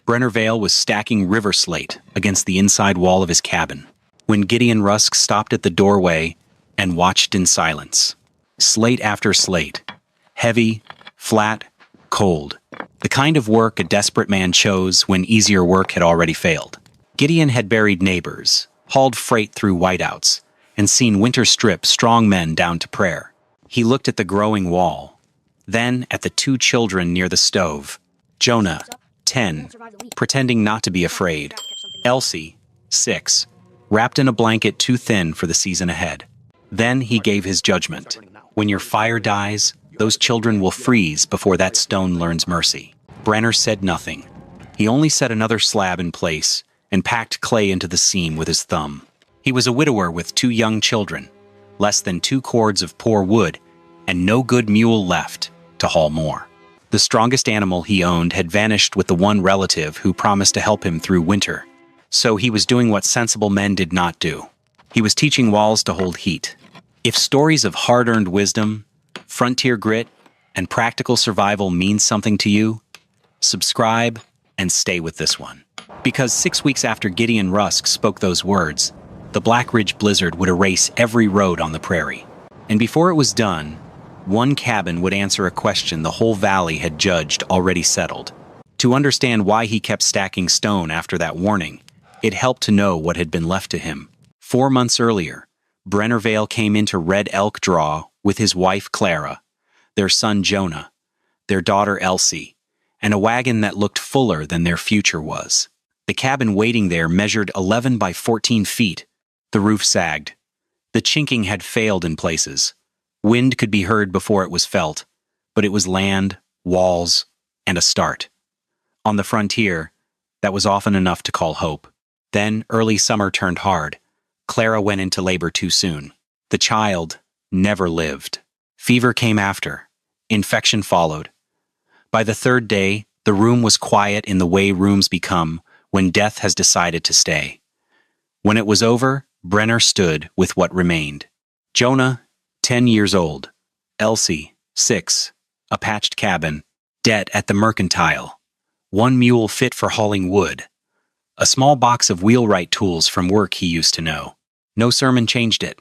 Brenner Vale was stacking river slate against the inside wall of his cabin when Gideon Rusk stopped at the doorway and watched in silence. Slate after slate. Heavy, flat, cold. The kind of work a desperate man chose when easier work had already failed. Gideon had buried neighbors, hauled freight through whiteouts, and seen winter strip strong men down to prayer. He looked at the growing wall, then at the two children near the stove. Jonah, 10, pretending not to be afraid. Elsie, 6, wrapped in a blanket too thin for the season ahead. Then he gave his judgment. When your fire dies, those children will freeze before that stone learns mercy. Brenner said nothing. He only set another slab in place and packed clay into the seam with his thumb. He was a widower with 2 young children, less than 2 cords of poor wood, and no good mule left to haul more. The strongest animal he owned had vanished with the one relative who promised to help him through winter. So he was doing what sensible men did not do. He was teaching walls to hold heat. If stories of hard-earned wisdom, frontier grit, and practical survival mean something to you, subscribe and stay with this one. Because 6 weeks after Gideon Rusk spoke those words, the Black Ridge blizzard would erase every road on the prairie. And before it was done, one cabin would answer a question the whole valley had judged already settled. To understand why he kept stacking stone after that warning, it helped to know what had been left to him. 4 months earlier, Brenner Vale came into Red Elk Draw with his wife Clara, their son Jonah, their daughter Elsie, and a wagon that looked fuller than their future was. The cabin waiting there measured 11 by 14 feet. The roof sagged. The chinking had failed in places. Wind could be heard before it was felt, but it was land, walls, and a start. On the frontier, that was often enough to call hope. Then early summer turned hard. Clara went into labor too soon. The child never lived. Fever came after. Infection followed. By the 3rd day, the room was quiet in the way rooms become when death has decided to stay. When it was over, Brenner stood with what remained. Jonah, 10 years old. Elsie, 6. A patched cabin. Debt at the mercantile. 1 mule fit for hauling wood. A small box of wheelwright tools from work he used to know. No sermon changed it.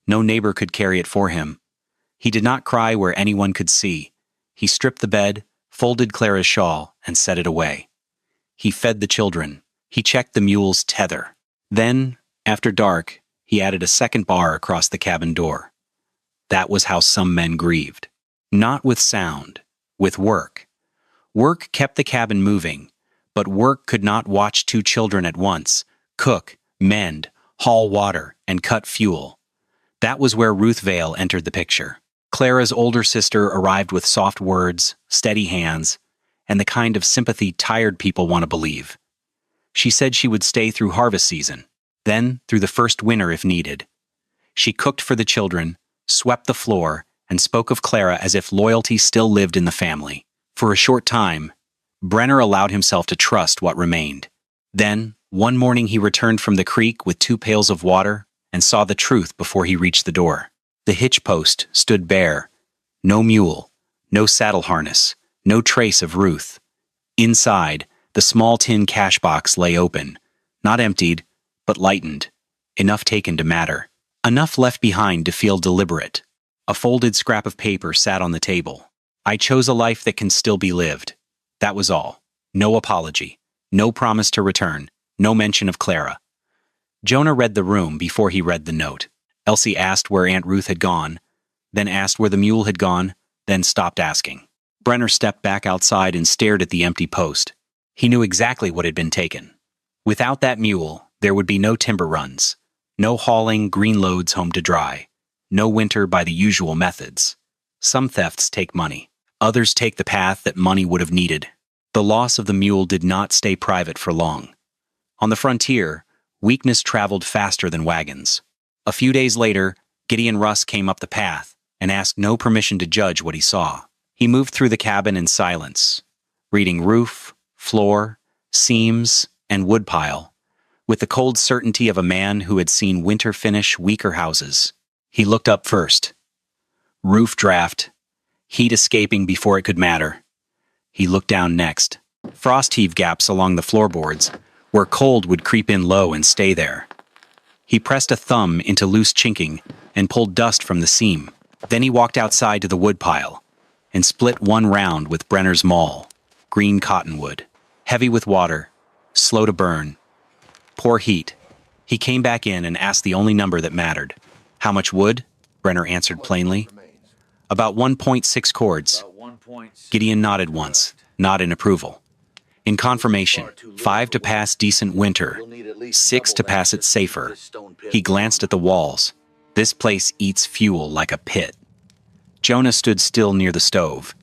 No neighbor could carry it for him. He did not cry where anyone could see. He stripped the bed, folded Clara's shawl, and set it away. He fed the children. He checked the mule's tether. Then, after dark, he added a second bar across the cabin door. That was how some men grieved. Not with sound, with work. Work kept the cabin moving, but work could not watch 2 children at once, cook, mend, haul water, and cut fuel. That was where Ruth Vale entered the picture. Clara's older sister arrived with soft words, steady hands, and the kind of sympathy tired people want to believe. She said she would stay through harvest season, then through the first winter if needed. She cooked for the children, swept the floor, and spoke of Clara as if loyalty still lived in the family. For a short time, Brenner allowed himself to trust what remained. Then, one morning he returned from the creek with 2 pails of water and saw the truth before he reached the door. The hitch post stood bare. No mule, no saddle harness, no trace of Ruth. Inside, the small tin cash box lay open, not emptied, but lightened, enough taken to matter, enough left behind to feel deliberate. A folded scrap of paper sat on the table. I chose a life that can still be lived. That was all. No apology, no promise to return, no mention of Clara. Jonah read the room before he read the note. Elsie asked where Aunt Ruth had gone, then asked where the mule had gone, then stopped asking. Brenner stepped back outside and stared at the empty post. He knew exactly what had been taken. Without that mule, there would be no timber runs, no hauling green loads home to dry, no winter by the usual methods. Some thefts take money. Others take the path that money would have needed. The loss of the mule did not stay private for long. On the frontier, weakness traveled faster than wagons. A few days later, Gideon Rusk came up the path and asked no permission to judge what he saw. He moved through the cabin in silence, reading roof, floor, seams, and woodpile, with the cold certainty of a man who had seen winter finish weaker houses. He looked up first. Roof draft, heat escaping before it could matter. He looked down next. frost heave gaps along the floorboards, where cold would creep in low and stay there. He pressed a thumb into loose chinking and pulled dust from the seam. Then he walked outside to the woodpile and split one round with Brenner's maul, green cottonwood, heavy with water, slow to burn, poor heat. He came back in and asked the only number that mattered. How much wood? Brenner answered plainly. About 1.6 cords. Gideon nodded once, not in approval. In confirmation, 5 to pass decent winter, 6 to pass it safer. He glanced at the walls. This place eats fuel like a pit. Jonah stood still near the stove.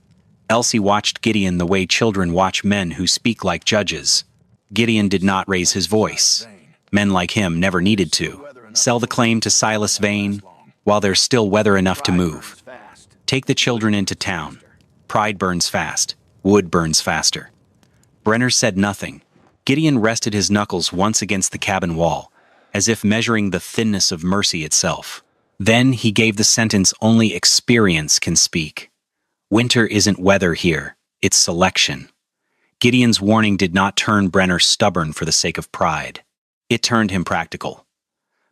Elsie watched Gideon the way children watch men who speak like judges. Gideon did not raise his voice. Men like him never needed to. Sell the claim to Silas Vane while there's still weather enough to move. Take the children into town. Pride burns fast. Wood burns faster. Brenner said nothing. Gideon rested his knuckles once against the cabin wall, as if measuring the thinness of mercy itself. Then he gave the sentence only experience can speak. Winter isn't weather here, it's selection. Gideon's warning did not turn Brenner stubborn for the sake of pride. It turned him practical.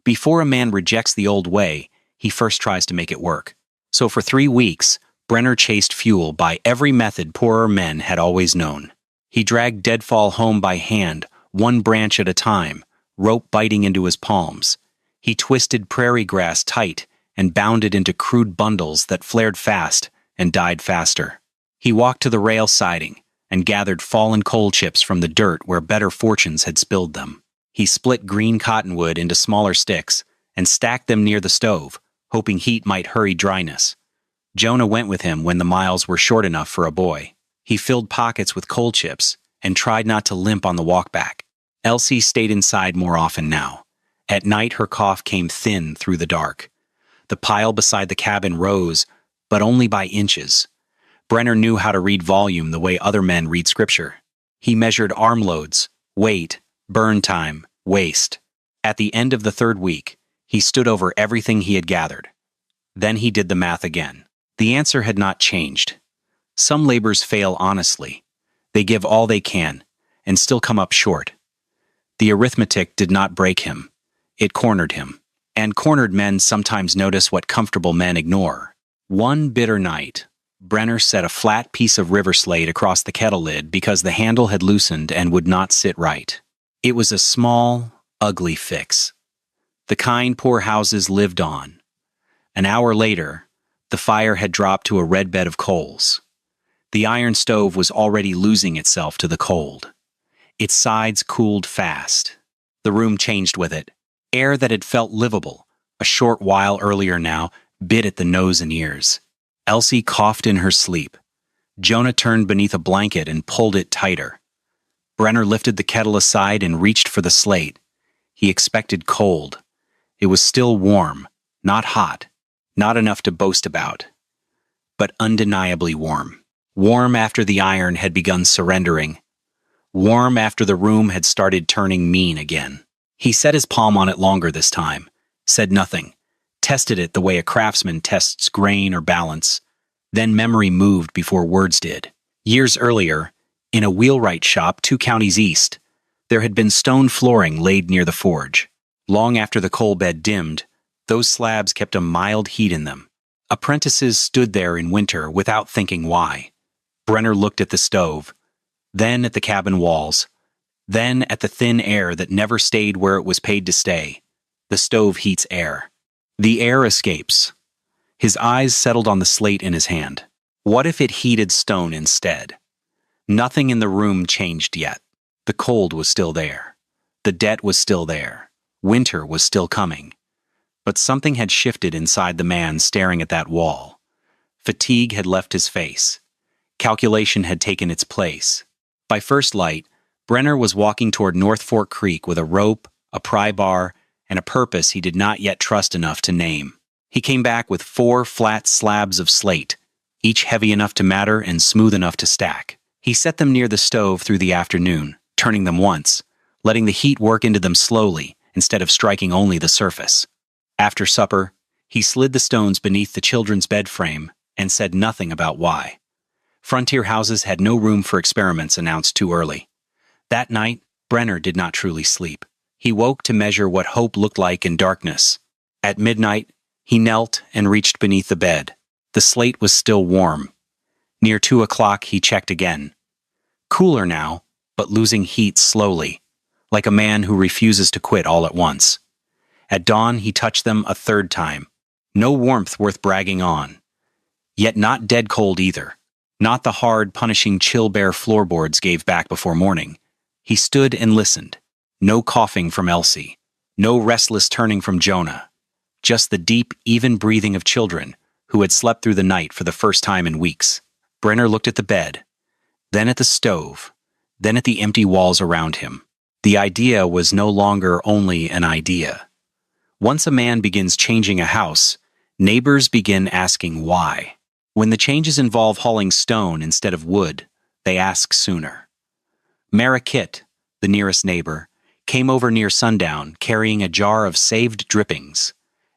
Before a man rejects the old way, he first tries to make it work. So for 3 weeks, Brenner chased fuel by every method poorer men had always known. He dragged deadfall home by hand, one branch at a time, rope biting into his palms. He twisted prairie grass tight and bound it into crude bundles that flared fast and died faster. He walked to the rail siding and gathered fallen coal chips from the dirt where better fortunes had spilled them. He split green cottonwood into smaller sticks and stacked them near the stove, hoping heat might hurry dryness. Jonah went with him when the miles were short enough for a boy. He filled pockets with coal chips and tried not to limp on the walk back. Elsie stayed inside more often now. At night her cough came thin through the dark. The pile beside the cabin rose, but only by inches. Brenner knew how to read volume the way other men read scripture. He measured armloads, weight, burn time, waste. At the end of the 3rd week, he stood over everything he had gathered. Then he did the math again. The answer had not changed. Some labors fail honestly. They give all they can, and still come up short. The arithmetic did not break him. It cornered him. And cornered men sometimes notice what comfortable men ignore. One bitter night, Brenner set a flat piece of river slate across the kettle lid because the handle had loosened and would not sit right. It was a small, ugly fix. The kind poor houses lived on. An hour later, the fire had dropped to a red bed of coals. The iron stove was already losing itself to the cold. Its sides cooled fast. The room changed with it. Air that had felt livable a short while earlier now bit at the nose and ears. Elsie coughed in her sleep. Jonah turned beneath a blanket and pulled it tighter. Brenner lifted the kettle aside and reached for the slate. He expected cold. It was still warm, not hot, not enough to boast about, but undeniably warm. Warm after the iron had begun surrendering. Warm after the room had started turning mean again. He set his palm on it longer this time, said nothing, tested it the way a craftsman tests grain or balance. Then memory moved before words did. Years earlier, in a wheelwright shop 2 counties east, there had been stone flooring laid near the forge. Long after the coal bed dimmed, those slabs kept a mild heat in them. Apprentices stood there in winter without thinking why. Brenner looked at the stove, then at the cabin walls, then at the thin air that never stayed where it was paid to stay. The stove heats air. The air escapes. His eyes settled on the slate in his hand. What if it heated stone instead? Nothing in the room changed yet. The cold was still there. The debt was still there. Winter was still coming. But something had shifted inside the man staring at that wall. Fatigue had left his face. Calculation had taken its place. By first light, Brenner was walking toward North Fork Creek with a rope, a pry bar, and a purpose he did not yet trust enough to name. He came back with 4 flat slabs of slate, each heavy enough to matter and smooth enough to stack. He set them near the stove through the afternoon, turning them once, letting the heat work into them slowly instead of striking only the surface. After supper, he slid the stones beneath the children's bed frame and said nothing about why. Frontier houses had no room for experiments announced too early. That night, Brenner did not truly sleep. He woke to measure what hope looked like in darkness. At midnight, he knelt and reached beneath the bed. The slate was still warm. Near 2 o'clock, he checked again. Cooler now, but losing heat slowly, like a man who refuses to quit all at once. At dawn, he touched them a third time. No warmth worth bragging on. Yet not dead cold either. Not the hard, punishing chill bare floorboards gave back before morning. He stood and listened. No coughing from Elsie. No restless turning from Jonah. Just the deep, even breathing of children who had slept through the night for the first time in weeks. Brenner looked at the bed, then at the stove, then at the empty walls around him. The idea was no longer only an idea. Once a man begins changing a house, neighbors begin asking why. When the changes involve hauling stone instead of wood, they ask sooner. Marakit, the nearest neighbor, came over near sundown carrying a jar of saved drippings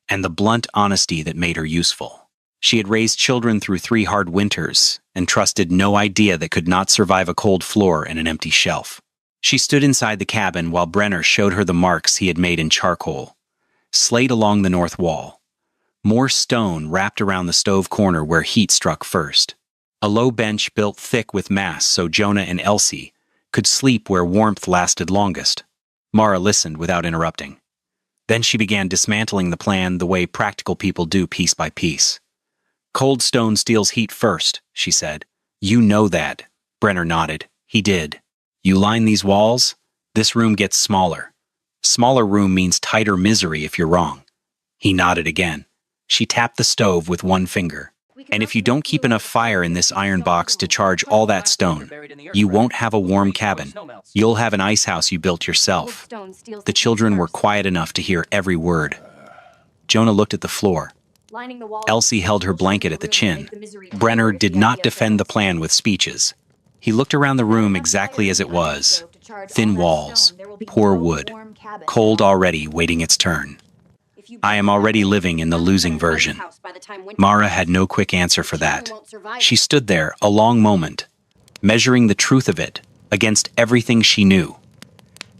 and the blunt honesty that made her useful. She had raised children through 3 hard winters and trusted no idea that could not survive a cold floor and an empty shelf. She stood inside the cabin while Brenner showed her the marks he had made in charcoal. Slate along the north wall. More stone wrapped around the stove corner where heat struck first. A low bench built thick with mass so Jonah and Elsie could sleep where warmth lasted longest. Mara listened without interrupting. Then she began dismantling the plan the way practical people do piece by piece. Cold stone steals heat first, she said. You know that. Brenner nodded. He did. You line these walls, this room gets smaller. Smaller room means tighter misery if you're wrong. He nodded again. She tapped the stove with one finger. And if you don't keep enough fire in this iron box to charge all that stone, you won't have a warm cabin. You'll have an ice house you built yourself. The children were quiet enough to hear every word. Jonah looked at the floor. Elsie held her blanket at the chin. Brenner did not defend the plan with speeches. He looked around the room exactly as it was. Thin walls, poor wood, cold already waiting its turn. I am already living in the losing version. Mara had no quick answer for that. She stood there a long moment, measuring the truth of it against everything she knew.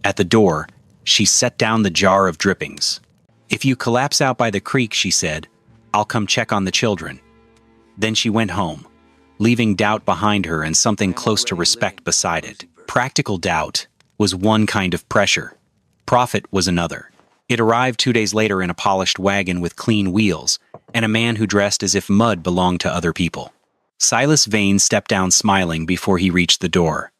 At the door, she set down the jar of drippings. If you collapse out by the creek, she said, I'll come check on the children. Then she went home, leaving doubt behind her and something close to respect beside it. Practical doubt was one kind of pressure. Profit was another. It arrived 2 days later in a polished wagon with clean wheels and a man who dressed as if mud belonged to other people. Silas Vane stepped down smiling before he reached the door.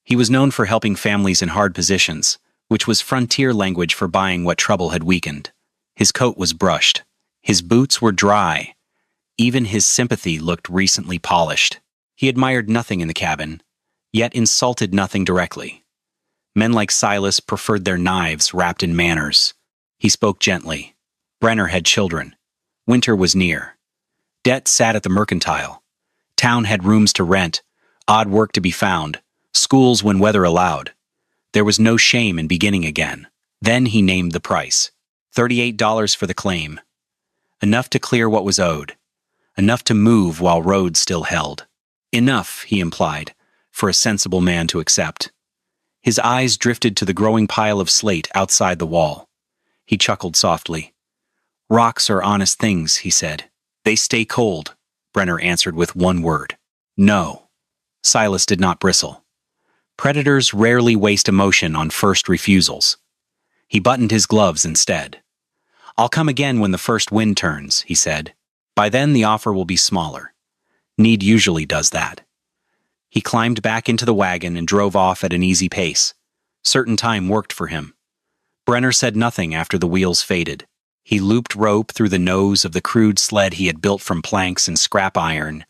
He was known for helping families in hard positions, which was frontier language for buying what trouble had weakened. His coat was brushed. His boots were dry. Even his sympathy looked recently polished. He admired nothing in the cabin, yet insulted nothing directly. Men like Silas preferred their knives wrapped in manners. He spoke gently. Brenner had children. Winter was near. Debt sat at the mercantile. Town had rooms to rent, odd work to be found, schools when weather allowed. There was no shame in beginning again. Then he named the price. $38 for the claim. Enough to clear what was owed. Enough to move while roads still held. Enough, he implied, for a sensible man to accept. His eyes drifted to the growing pile of slate outside the wall. He chuckled softly. Rocks are honest things, he said. They stay cold, Brenner answered with one word. No. Silas did not bristle. Predators rarely waste emotion on first refusals. He buttoned his gloves instead. I'll come again when the first wind turns, he said. By then the offer will be smaller. Need usually does that. He climbed back into the wagon and drove off at an easy pace. Certain time worked for him. Brenner said nothing after the wheels faded. He looped rope through the nose of the crude sled he had built from planks and scrap iron,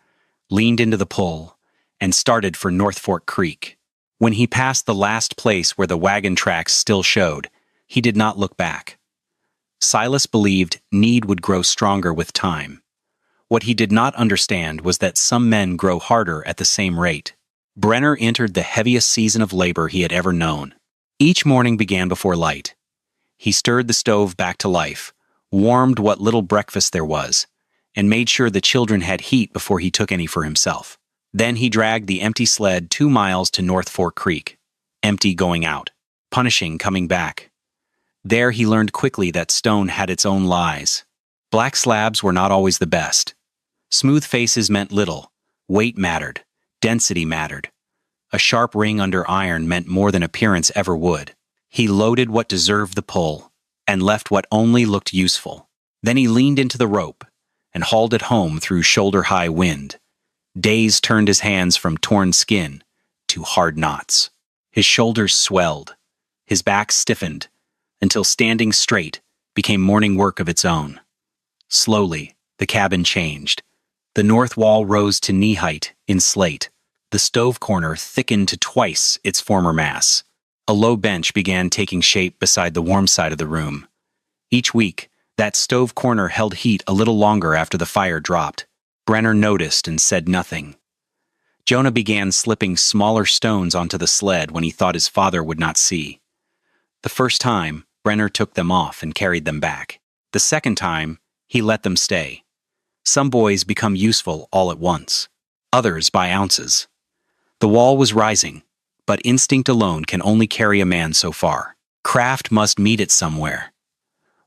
leaned into the pull, and started for North Fork Creek. When he passed the last place where the wagon tracks still showed, he did not look back. Silas believed need would grow stronger with time. What he did not understand was that some men grow harder at the same rate. Brenner entered the heaviest season of labor he had ever known. Each morning began before light. He stirred the stove back to life, warmed what little breakfast there was, and made sure the children had heat before he took any for himself. Then he dragged the empty sled 2 miles to North Fork Creek, empty going out, punishing coming back. There he learned quickly that stone had its own lies. Black slabs were not always the best. Smooth faces meant little. Weight mattered. Density mattered. A sharp ring under iron meant more than appearance ever would. He loaded what deserved the pull, and left what only looked useful. Then he leaned into the rope, and hauled it home through shoulder-high wind. Days turned his hands from torn skin to hard knots. His shoulders swelled. His back stiffened, until standing straight became morning work of its own. Slowly, the cabin changed. The north wall rose to knee-height in slate. The stove corner thickened to twice its former mass. A low bench began taking shape beside the warm side of the room. Each week, that stove corner held heat a little longer after the fire dropped. Brenner noticed and said nothing. Jonah began slipping smaller stones onto the sled when he thought his father would not see. The first time, Brenner took them off and carried them back. The second time, he let them stay. Some boys become useful all at once, others by ounces. The wall was rising, but instinct alone can only carry a man so far. Craft must meet it somewhere.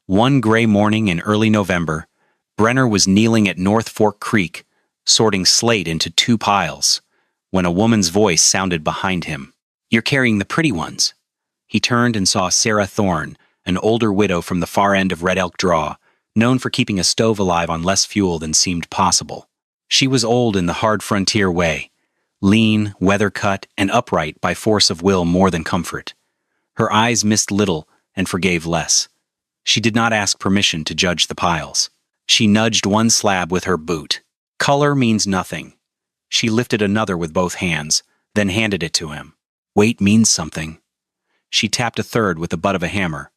One gray morning in early November, Brenner was kneeling at North Fork Creek, sorting slate into 2 piles, when a woman's voice sounded behind him. "You're carrying the pretty ones." He turned and saw Sarah Thorne, an older widow from the far end of Red Elk Draw, known for keeping a stove alive on less fuel than seemed possible. She was old in the hard frontier way, lean, weather-cut, and upright by force of will more than comfort. Her eyes missed little and forgave less. She did not ask permission to judge the piles. She nudged one slab with her boot. Color means nothing. She lifted another with both hands, then handed it to him. Weight means something. She tapped a third with the butt of a hammer.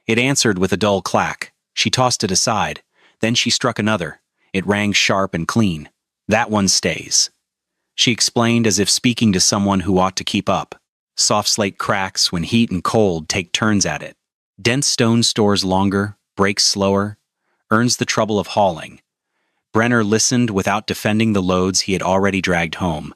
It answered with a dull clack. She tossed it aside. Then she struck another. It rang sharp and clean. "That one stays." She explained as if speaking to someone who ought to keep up. Soft slate cracks when heat and cold take turns at it. Dense stone stores longer, breaks slower, earns the trouble of hauling. Brenner listened without defending the loads he had already dragged home.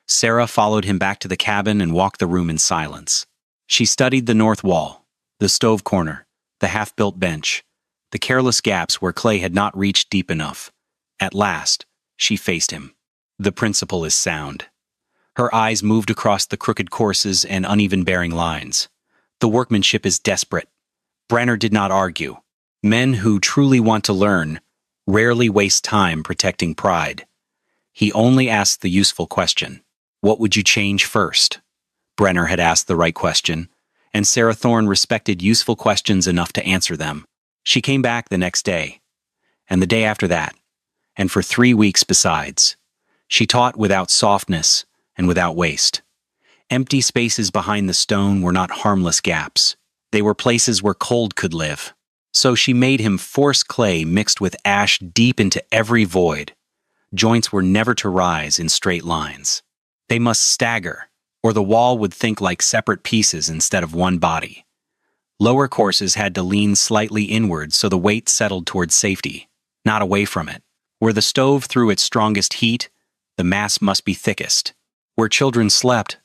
Sarah followed him back to the cabin and walked the room in silence. She studied the north wall, the stove corner, the half-built bench, the careless gaps where clay had not reached deep enough. At last, she faced him. The principle is sound. Her eyes moved across the crooked courses and uneven bearing lines. The workmanship is desperate. Brenner did not argue. Men who truly want to learn rarely waste time protecting pride. He only asked the useful question. What would you change first? Brenner had asked the right question, and Sarah Thorne respected useful questions enough to answer them. She came back the next day, and the day after that, and for 3 weeks besides. She taught without softness and without waste. Empty spaces behind the stone were not harmless gaps. They were places where cold could live. So she made him force clay mixed with ash deep into every void. Joints were never to rise in straight lines. They must stagger, or the wall would think like separate pieces instead of one body. Lower courses had to lean slightly inward so the weight settled toward safety, not away from it. Where the stove threw its strongest heat, the mass must be thickest. Where children slept,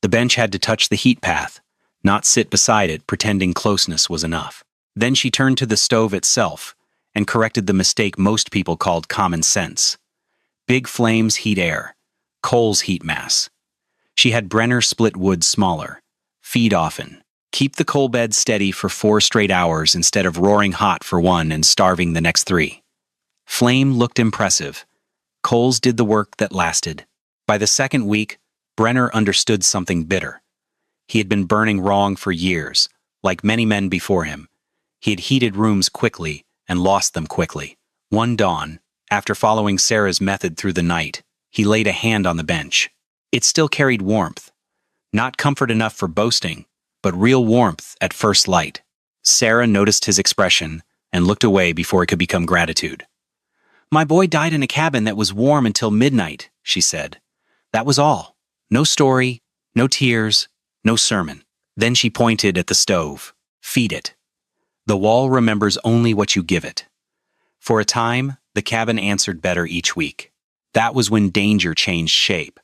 the bench had to touch the heat path, not sit beside it pretending closeness was enough. Then she turned to the stove itself and corrected the mistake most people called common sense. Big flames heat air, coals heat mass. She had Brenner split wood smaller, feed often, keep the coal bed steady for 4 straight hours instead of roaring hot for 1 and starving the next 3. Flame looked impressive. Coals did the work that lasted. By the second week, Brenner understood something bitter. He had been burning wrong for years, like many men before him. He had heated rooms quickly and lost them quickly. One dawn, after following Sarah's method through the night, he laid a hand on the bench. It still carried warmth. Not comfort enough for boasting, but real warmth at first light. Sarah noticed his expression and looked away before it could become gratitude. "My boy died in a cabin that was warm until midnight," she said. "That was all. No story, no tears, no sermon." Then she pointed at the stove. "Feed it. The wall remembers only what you give it." For a time, the cabin answered better each week. That was when danger changed shape.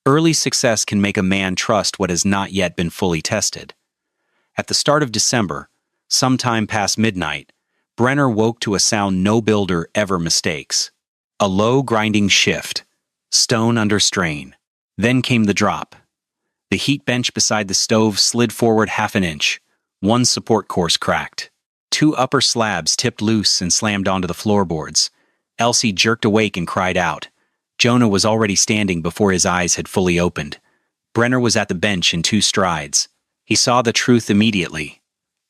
Early success can make a man trust what has not yet been fully tested. At the start of December, sometime past midnight, Brenner woke to a sound no builder ever mistakes. A low grinding shift, stone under strain. Then came the drop. The heat bench beside the stove slid forward half an inch. One support course cracked. Two upper slabs tipped loose and slammed onto the floorboards. Elsie jerked awake and cried out. Jonah was already standing before his eyes had fully opened. Brenner was at the bench in 2 strides. He saw the truth immediately.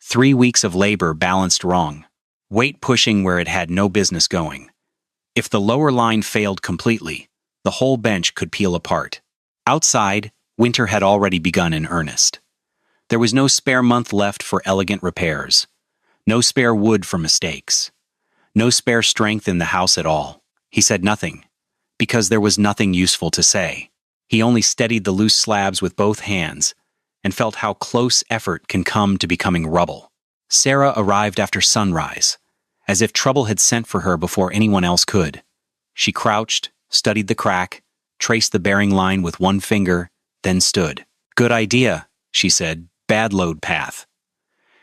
3 weeks of labor balanced wrong. Weight pushing where it had no business going. If the lower line failed completely, the whole bench could peel apart. Outside, winter had already begun in earnest. There was no spare month left for elegant repairs. No spare wood for mistakes. No spare strength in the house at all. He said nothing, because there was nothing useful to say. He only steadied the loose slabs with both hands and felt how close effort can come to becoming rubble. Sarah arrived after sunrise, as if trouble had sent for her before anyone else could. She crouched, studied the crack, traced the bearing line with one finger, then stood. "Good idea," she said. "Bad load path."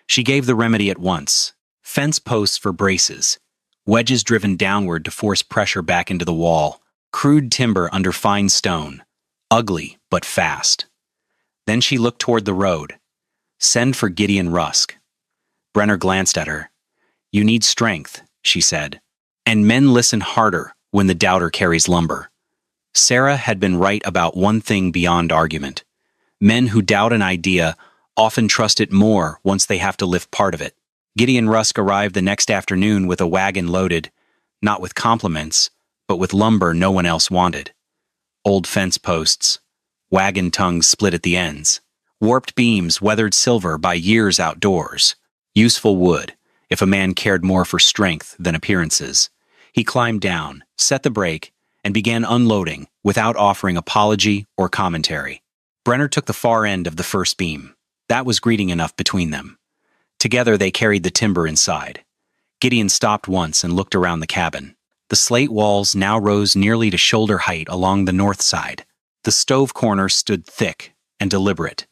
She gave the remedy at once. Fence posts for braces, wedges driven downward to force pressure back into the wall, crude timber under fine stone, ugly but fast. Then she looked toward the road. "Send for Gideon Rusk." Brenner glanced at her. "You need strength," she said. "And men listen harder when the doubter carries lumber." Sarah had been right about one thing beyond argument. Men who doubt an idea often trust it more once they have to lift part of it. Gideon Rusk arrived the next afternoon with a wagon loaded, not with compliments, but with lumber no one else wanted. Old fence posts, wagon tongues split at the ends, warped beams weathered silver by years outdoors. Useful wood, if a man cared more for strength than appearances. He climbed down, set the brake, and began unloading without offering apology or commentary. Brenner took the far end of the first beam. That was greeting enough between them. Together they carried the timber inside. Gideon stopped once and looked around the cabin. The slate walls now rose nearly to shoulder height along the north side. The stove corner stood thick and deliberate.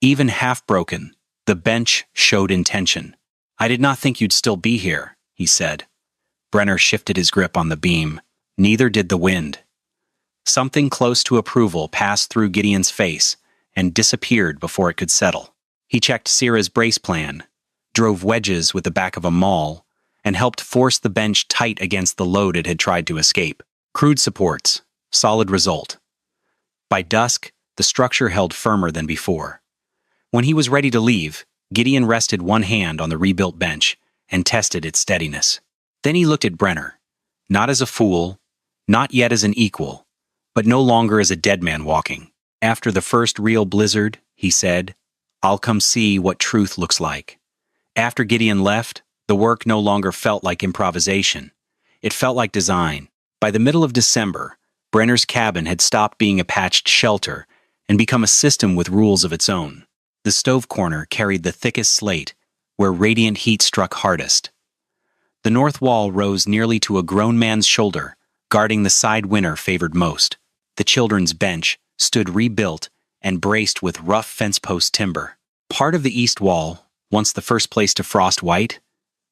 Even half broken, the bench showed intention. "I did not think you'd still be here," he said. Brenner shifted his grip on the beam. Neither did the wind. Something close to approval passed through Gideon's face and disappeared before it could settle. He checked Sarah's brace plan, drove wedges with the back of a maul, and helped force the bench tight against the load it had tried to escape. Crude supports. Solid result. By dusk, the structure held firmer than before. When he was ready to leave, Gideon rested one hand on the rebuilt bench and tested its steadiness. Then he looked at Brenner, not as a fool, not yet as an equal, but no longer as a dead man walking. "After the first real blizzard," he said, "I'll come see what truth looks like." After Gideon left, the work no longer felt like improvisation. It felt like design. By the middle of December, Brenner's cabin had stopped being a patched shelter and become a system with rules of its own. The stove corner carried the thickest slate, where radiant heat struck hardest. The north wall rose nearly to a grown man's shoulder, guarding the side winter favored most. The children's bench stood rebuilt and braced with rough fence post timber. Part of the east wall, once the first place to frost white,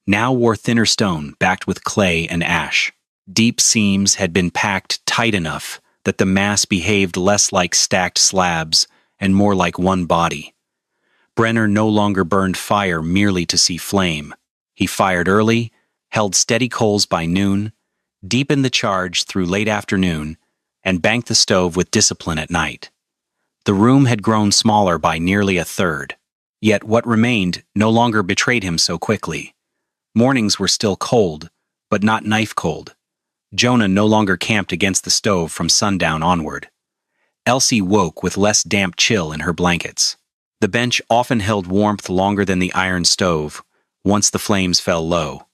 now wore thinner stone backed with clay and ash. Deep seams had been packed tight enough that the mass behaved less like stacked slabs and more like one body. Brenner no longer burned fire merely to see flame. He fired early, held steady coals by noon, deepened the charge through late afternoon, and banked the stove with discipline at night. The room had grown smaller by nearly a third, yet what remained no longer betrayed him so quickly. Mornings were still cold, but not knife cold. Jonah no longer camped against the stove from sundown onward. Elsie woke with less damp chill in her blankets. The bench often held warmth longer than the iron stove, once the flames fell low.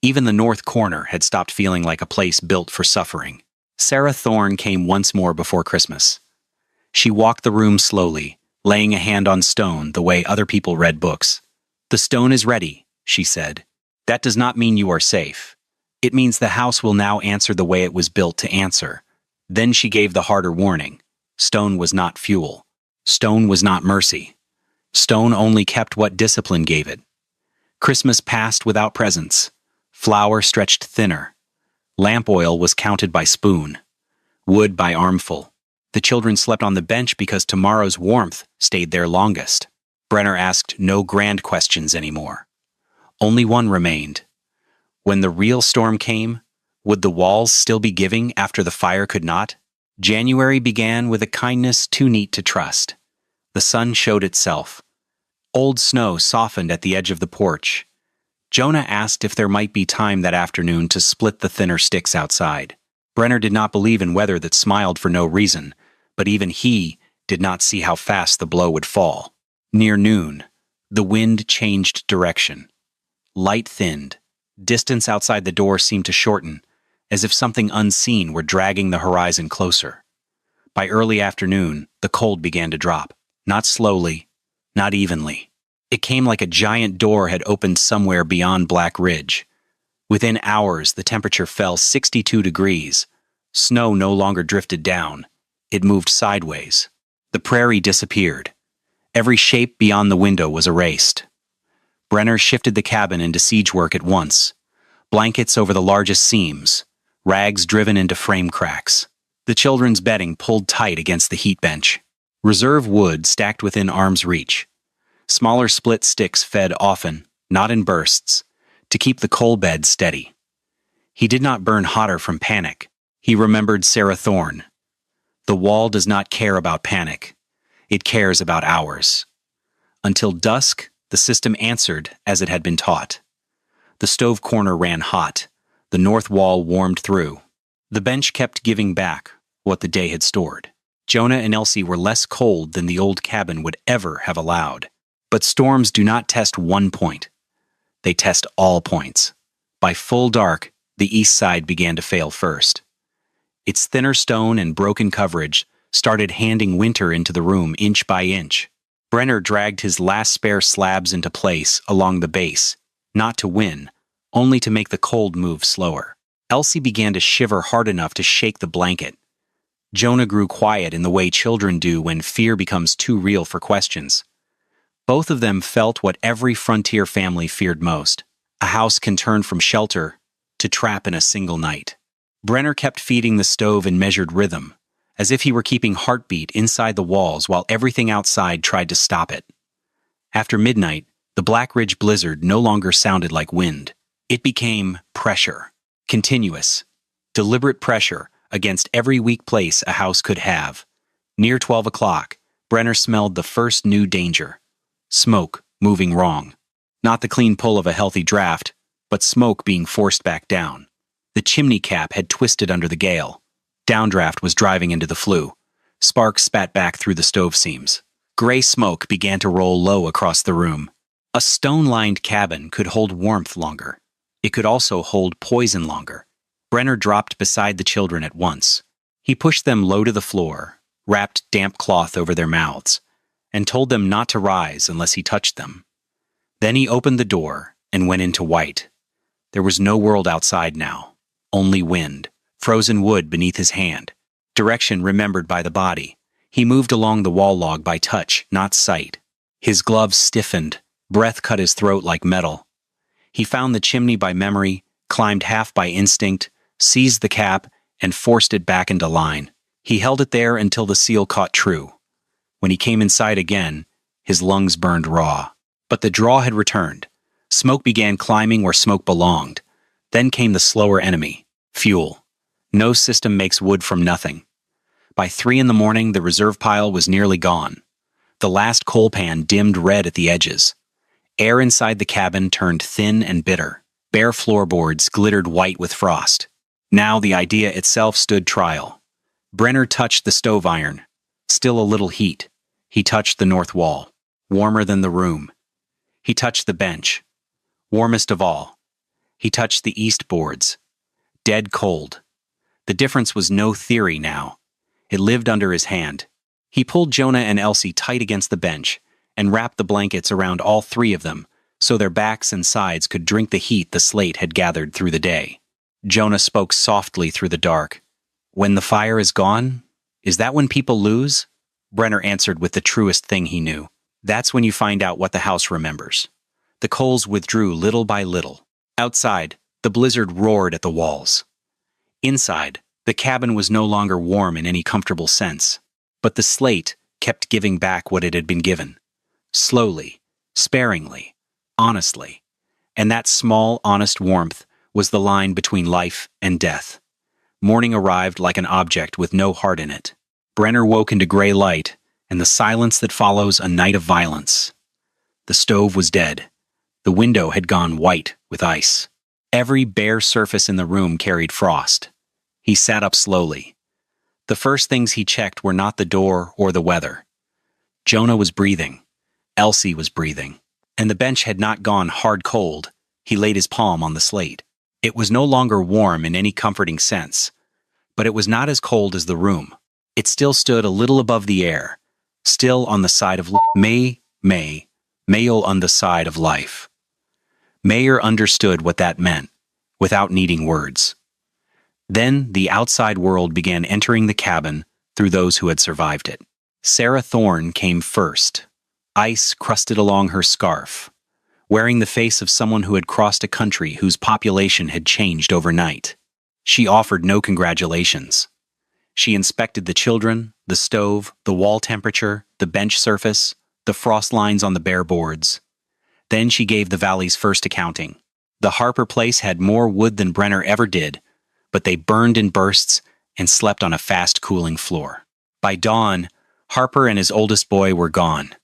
Even the north corner had stopped feeling like a place built for suffering. Sarah Thorne came once more before Christmas. She walked the room slowly, laying a hand on stone the way other people read books. "The stone is ready," she said. "That does not mean you are safe. It means the house will now answer the way it was built to answer. Then she gave the harder warning. Stone was not fuel. Stone was not mercy. Stone only kept what discipline gave it. Christmas passed without presents. Flour stretched thinner. Lamp oil was counted by spoon. Wood by armful. The children slept on the bench because tomorrow's warmth stayed there longest. Brenner asked no grand questions anymore. Only one remained. When the real storm came, would the walls still be giving after the fire could not? January began with a kindness too neat to trust. The sun showed itself. Old snow softened at the edge of the porch. Jonah asked if there might be time that afternoon to split the thinner sticks outside. Brenner did not believe in weather that smiled for no reason, but even he did not see how fast the blow would fall. Near noon, the wind changed direction. Light thinned. Distance outside the door seemed to shorten, as if something unseen were dragging the horizon closer. By early afternoon, the cold began to drop. Not slowly, not evenly. It came like a giant door had opened somewhere beyond Black Ridge. Within hours, the temperature fell 62 degrees. Snow no longer drifted down. It moved sideways. The prairie disappeared. Every shape beyond the window was erased. Brenner shifted the cabin into siege work at once. Blankets over the largest seams. Rags driven into frame cracks. The children's bedding pulled tight against the heat bench. Reserve wood stacked within arm's reach. Smaller split sticks fed often, not in bursts, to keep the coal bed steady. He did not burn hotter from panic. He remembered Sarah Thorne. The wall does not care about panic. It cares about hours. Until dusk, the system answered as it had been taught. The stove corner ran hot. The north wall warmed through. The bench kept giving back what the day had stored. Jonah and Elsie were less cold than the old cabin would ever have allowed. But storms do not test one point. They test all points. By full dark, the east side began to fail first. Its thinner stone and broken coverage started handing winter into the room inch by inch. Brenner dragged his last spare slabs into place along the base, not to win, only to make the cold move slower. Elsie began to shiver hard enough to shake the blanket. Jonah grew quiet in the way children do when fear becomes too real for questions. Both of them felt what every frontier family feared most. A house can turn from shelter to trap in a single night. Brenner kept feeding the stove in measured rhythm, as if he were keeping heartbeat inside the walls while everything outside tried to stop it. After midnight, the Black Ridge blizzard no longer sounded like wind. It became pressure. Continuous, deliberate pressure against every weak place a house could have. Near 12 o'clock, Brenner smelled the first new danger. Smoke moving wrong. Not the clean pull of a healthy draft, but smoke being forced back down. The chimney cap had twisted under the gale. Downdraft was driving into the flue. Sparks spat back through the stove seams. Gray smoke began to roll low across the room. A stone-lined cabin could hold warmth longer. It could also hold poison longer. Brenner dropped beside the children at once. He pushed them low to the floor, wrapped damp cloth over their mouths, and told them not to rise unless he touched them. Then he opened the door and went into white. There was no world outside now, only wind, frozen wood beneath his hand, direction remembered by the body. He moved along the wall log by touch, not sight. His gloves stiffened, breath cut his throat like metal. He found the chimney by memory, climbed half by instinct, seized the cap, and forced it back into line. He held it there until the seal caught true. When he came inside again, his lungs burned raw. But the draw had returned. Smoke began climbing where smoke belonged. Then came the slower enemy, fuel. No system makes wood from nothing. By 3 a.m, the reserve pile was nearly gone. The last coal pan dimmed red at the edges. Air inside the cabin turned thin and bitter. Bare floorboards glittered white with frost. Now the idea itself stood trial. Brenner touched the stove iron. Still a little heat. He touched the north wall. Warmer than the room. He touched the bench. Warmest of all. He touched the east boards. Dead cold. The difference was no theory now. It lived under his hand. He pulled Jonah and Elsie tight against the bench and wrapped the blankets around all 3 of them so their backs and sides could drink the heat the slate had gathered through the day. Jonah spoke softly through the dark. When the fire is gone? Is that when people lose? Brenner answered with the truest thing he knew. That's when you find out what the house remembers. The coals withdrew little by little. Outside, the blizzard roared at the walls. Inside, the cabin was no longer warm in any comfortable sense. But the slate kept giving back what it had been given. Slowly, sparingly, honestly. And that small, honest warmth was the line between life and death. Morning arrived like an object with no heart in it. Brenner woke into gray light and the silence that follows a night of violence. The stove was dead. The window had gone white with ice. Every bare surface in the room carried frost. He sat up slowly. The first things he checked were not the door or the weather. Jonah was breathing. Elsie was breathing. And the bench had not gone hard cold. He laid his palm on the slate. It was no longer warm in any comforting sense, but it was not as cold as the room. It still stood a little above the air, still on the side of Mayo on the side of life. Mayer understood what that meant, without needing words. Then the outside world began entering the cabin through those who had survived it. Sarah Thorne came first, ice crusted along her scarf, wearing the face of someone who had crossed a country whose population had changed overnight. She offered no congratulations. She inspected the children, the stove, the wall temperature, the bench surface, the frost lines on the bare boards. Then she gave the valley's first accounting. The Harper place had more wood than Brenner ever did, but they burned in bursts and slept on a fast-cooling floor. By dawn, Harper and his oldest boy were gone.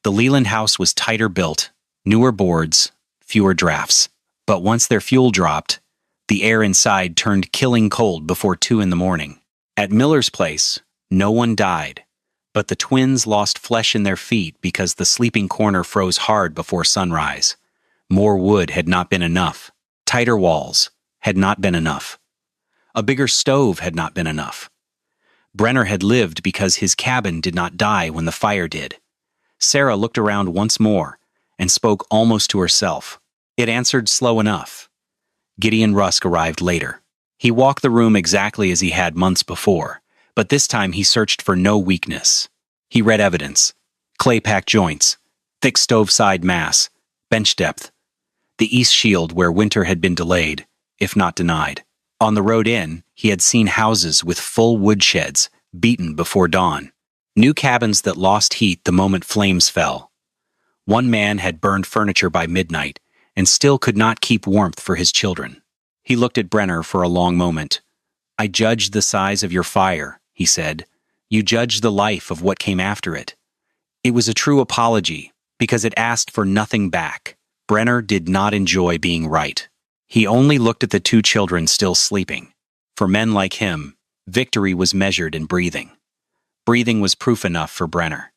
The Leland house was tighter built, newer boards, fewer drafts. But once their fuel dropped, the air inside turned killing cold before 2 a.m. At Miller's place, no one died, but the twins lost flesh in their feet because the sleeping corner froze hard before sunrise. More wood had not been enough. Tighter walls had not been enough. A bigger stove had not been enough. Brenner had lived because his cabin did not die when the fire did. Sarah looked around once more and spoke almost to herself. It answered slow enough. Gideon Rusk arrived later. He walked the room exactly as he had months before, but this time he searched for no weakness. He read evidence: clay-packed joints, thick stove-side mass, bench depth, the east shield where winter had been delayed, if not denied. On the road in, he had seen houses with full woodsheds, beaten before dawn. New cabins that lost heat the moment flames fell. One man had burned furniture by midnight and still could not keep warmth for his children. He looked at Brenner for a long moment. "I judged the size of your fire," he said. "You judged the life of what came after it." It was a true apology, because it asked for nothing back. Brenner did not enjoy being right. He only looked at the 2 children still sleeping. For men like him, victory was measured in breathing. Breathing was proof enough for Brenner.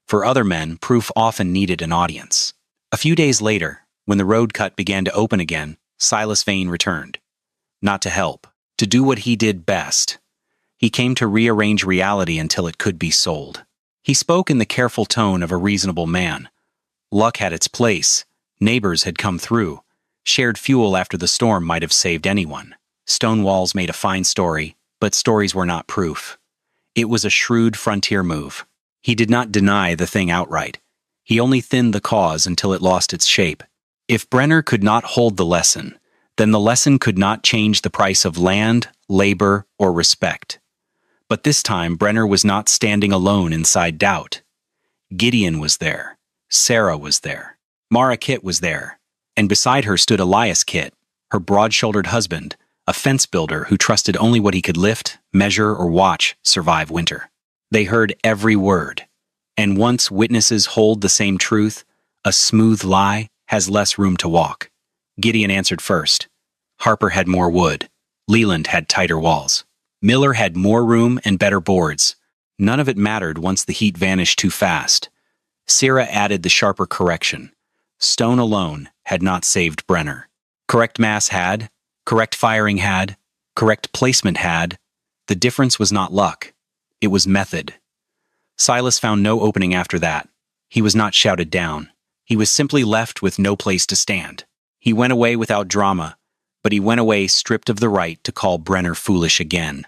For other men, proof often needed an audience. A few days later, when the road cut began to open again, Silas Vane returned. Not to help, to do what he did best. He came to rearrange reality until it could be sold. He spoke in the careful tone of a reasonable man. Luck had its place. Neighbors had come through. Shared fuel after the storm might have saved anyone. Stone walls made a fine story, but stories were not proof. It was a shrewd frontier move. He did not deny the thing outright. He only thinned the cause until it lost its shape. If Brenner could not hold the lesson, then the lesson could not change the price of land, labor, or respect. But this time, Brenner was not standing alone inside doubt. Gideon was there. Sarah was there. Mara Kitt was there. And beside her stood Elias Kitt, her broad-shouldered husband, a fence builder who trusted only what he could lift, measure, or watch survive winter. They heard every word. And once witnesses hold the same truth, a smooth lie has less room to walk. Gideon answered first. Harper had more wood. Leland had tighter walls. Miller had more room and better boards. None of it mattered once the heat vanished too fast. Sarah added the sharper correction. Stone alone had not saved Brenner. Correct mass had, correct firing had, correct placement had. The difference was not luck. It was method. Silas found no opening after that. He was not shouted down. He was simply left with no place to stand. He went away without drama, but he went away stripped of the right to call Brenner foolish again.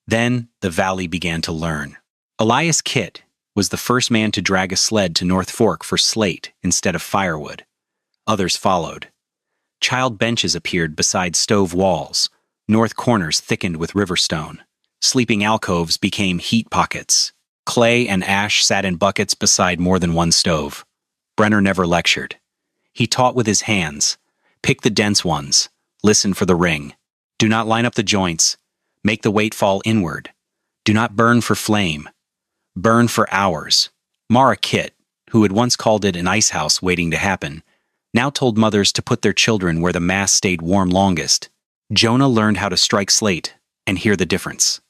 Then the valley began to learn. Elias Kitt was the first man to drag a sled to North Fork for slate instead of firewood. Others followed. Child benches appeared beside stove walls. North corners thickened with riverstone. Sleeping alcoves became heat pockets. Clay and ash sat in buckets beside more than one stove. Brenner never lectured. He taught with his hands. Pick the dense ones. Listen for the ring. Do not line up the joints. Make the weight fall inward. Do not burn for flame. Burn for hours. Mara Kitt, who had once called it an ice house waiting to happen, now told mothers to put their children where the mass stayed warm longest. Jonah learned how to strike slate and hear the difference.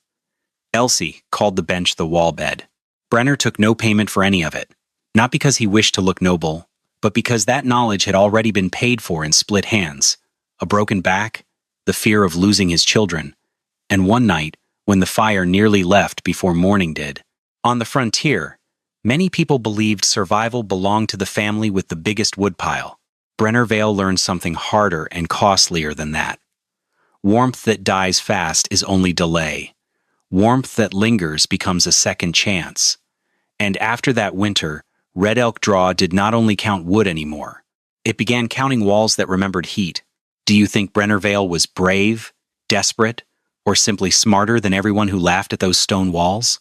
Elsie called the bench the wall bed. Brenner took no payment for any of it, not because he wished to look noble, but because that knowledge had already been paid for in split hands, a broken back, the fear of losing his children, and one night when the fire nearly left before morning did. On the frontier, many people believed survival belonged to the family with the biggest woodpile. Brenner Vale learned something harder and costlier than that. Warmth that dies fast is only delay. Warmth that lingers becomes a second chance. And after that winter, Red Elk Draw did not only count wood anymore. It began counting walls that remembered heat. Do you think Brenner Vale was brave, desperate, or simply smarter than everyone who laughed at those stone walls?